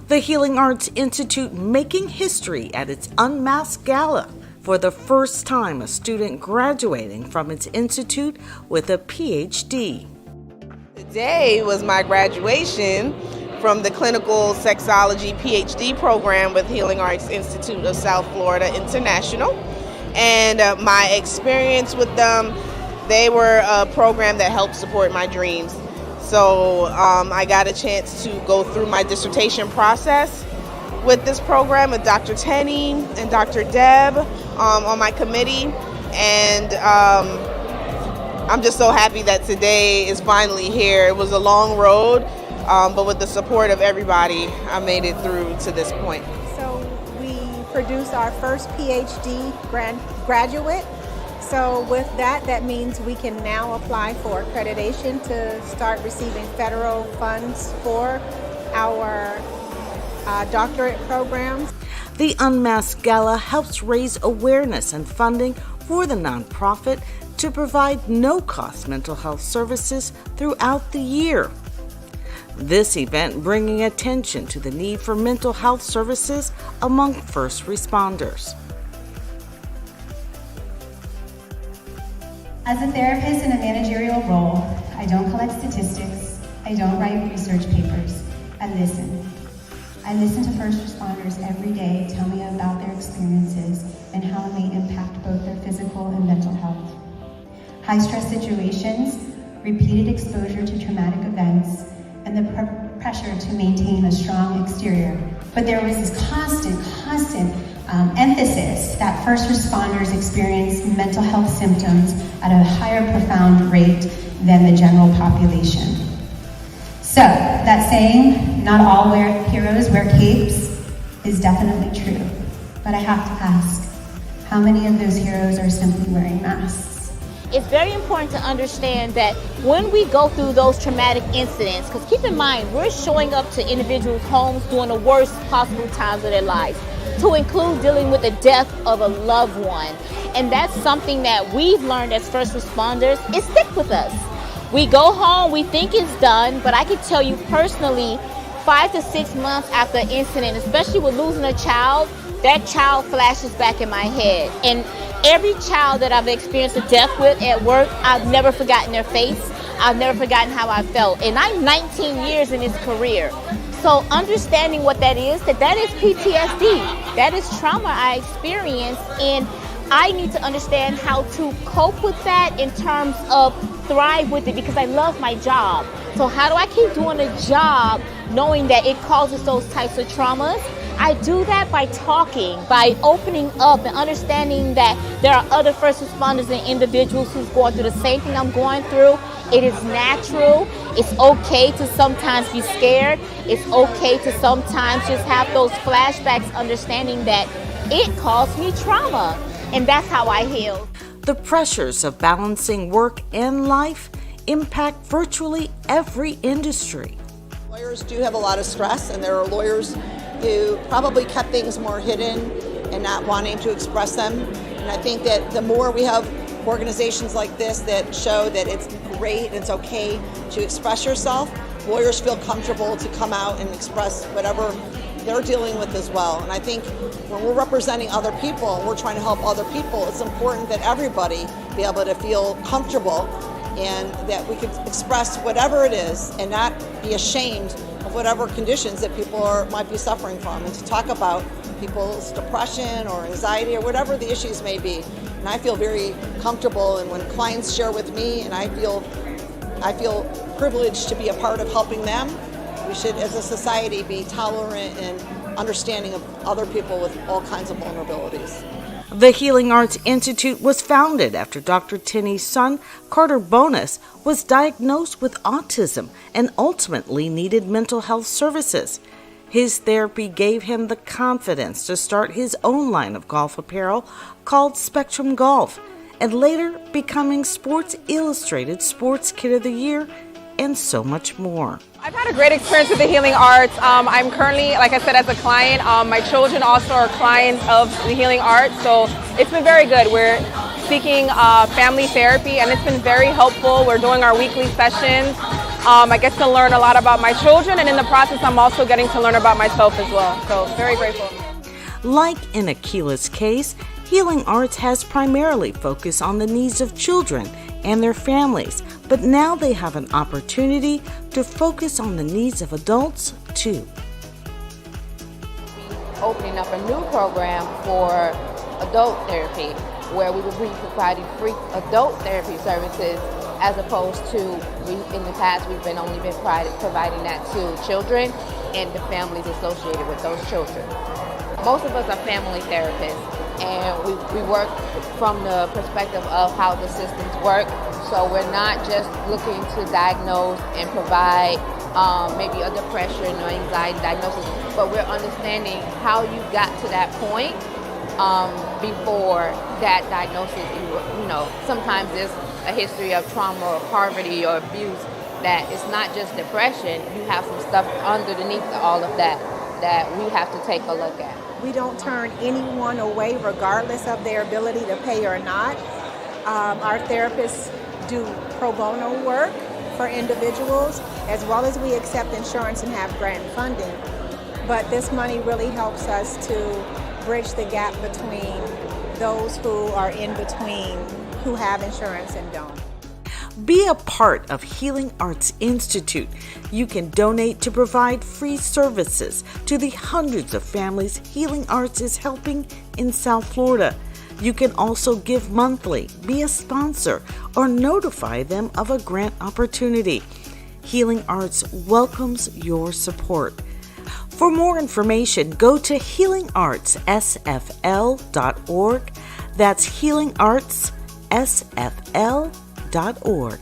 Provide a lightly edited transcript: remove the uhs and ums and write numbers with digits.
The Healing Arts Institute making history at its Unmasked Gala. For the first time, a student graduating from its institute with a PhD. Today was my graduation from the Clinical Sexology PhD program with Healing Arts Institute of South Florida International. And my experience with them, they were a program that helped support my dreams. So I got a chance to go through my dissertation process with this program with Dr. Tennie and Dr. Deb on my committee. And I'm just so happy that today is finally here. It was a long road, but with the support of everybody, I made it through to this point. So we produced our first PhD graduate. So with that, that means we can now apply for accreditation to start receiving federal funds for our doctorate programs. The Unmasked Gala helps raise awareness and funding for the nonprofit to provide no-cost mental health services throughout the year. This event bringing attention to the need for mental health services among first responders. As a therapist in a managerial role, I don't collect statistics, I don't write research papers, I listen. I listen to first responders every day tell me about their experiences and how it may impact both their physical and mental health. High-stress situations, repeated exposure to traumatic events, and the pressure to maintain a strong exterior. But there was this constant emphasis that first responders experience mental health symptoms at a higher profound rate than the general population. So, that saying, not all heroes wear capes, is definitely true. But I have to ask, how many of those heroes are simply wearing masks? It's very important to understand that when we go through those traumatic incidents, because keep in mind, we're showing up to individuals' homes during the worst possible times of their lives, to include dealing with the death of a loved one. And that's something that we've learned as first responders, it sticks with us. We go home, we think it's done, but I can tell you personally, 5 to 6 months after an incident, especially with losing a child, that child flashes back in my head. And every child that I've experienced a death with at work, I've never forgotten their face. I've never forgotten how I felt. And I'm 19 years in this career. So understanding what that is PTSD. That is trauma I experienced, and I need to understand how to cope with that in terms of thrive with it, because I love my job. So how do I keep doing a job knowing that it causes those types of traumas? I do that by talking, by opening up and understanding that there are other first responders and individuals who's going through the same thing I'm going through. It is natural. It's okay to sometimes be scared. It's okay to sometimes just have those flashbacks, understanding that it caused me trauma. And that's how I heal. The pressures of balancing work and life impact virtually every industry. Lawyers do have a lot of stress, and there are lawyers who probably kept things more hidden and not wanting to express them. And I think that the more we have organizations like this that show that it's great and it's okay to express yourself, lawyers feel comfortable to come out and express whatever they're dealing with as well. And I think when we're representing other people and we're trying to help other people, it's important that everybody be able to feel comfortable and that we could express whatever it is and not be ashamed of whatever conditions that people might be suffering from, and to talk about people's depression or anxiety or whatever the issues may be. And I feel very comfortable, and when clients share with me, and I feel privileged to be a part of helping them. We should, as a society, be tolerant and understanding of other people with all kinds of vulnerabilities. The Healing Arts Institute was founded after Dr. Tennie's son, Carter Bonus, was diagnosed with autism and ultimately needed mental health services. His therapy gave him the confidence to start his own line of golf apparel called Spectrum Golf, and later becoming Sports Illustrated Sports Kid of the Year, and so much more. I've had a great experience with the Healing Arts. I'm currently, like I said, as a client. My children also are clients of the Healing Arts, so it's been very good. We're seeking family therapy, and it's been very helpful. We're doing our weekly sessions. I get to learn a lot about my children, and in the process, I'm also getting to learn about myself as well. So very grateful. Like in Akila's case, Healing Arts has primarily focused on the needs of children and their families, but now they have an opportunity to focus on the needs of adults too. Opening up a new program for adult therapy, where we will be providing free adult therapy services, as opposed to in the past we've only been providing that to children and the families associated with those children. Most of us are family therapists, and we work from the perspective of how the systems work. So we're not just looking to diagnose and provide maybe a depression or anxiety diagnosis, but we're understanding how you got to that point before that diagnosis. Sometimes there's a history of trauma or poverty or abuse, that it's not just depression. You have some stuff underneath all of that we have to take a look at. We don't turn anyone away regardless of their ability to pay or not. Our therapists do pro bono work for individuals, as well as we accept insurance and have grant funding. But this money really helps us to bridge the gap between those who are in between, who have insurance and don't. Be a part of Healing Arts Institute. You can donate to provide free services to the hundreds of families Healing Arts is helping in South Florida. You can also give monthly, be a sponsor, or notify them of a grant opportunity. Healing Arts welcomes your support. For more information, go to healingartssfl.org. That's healingartssfl.org.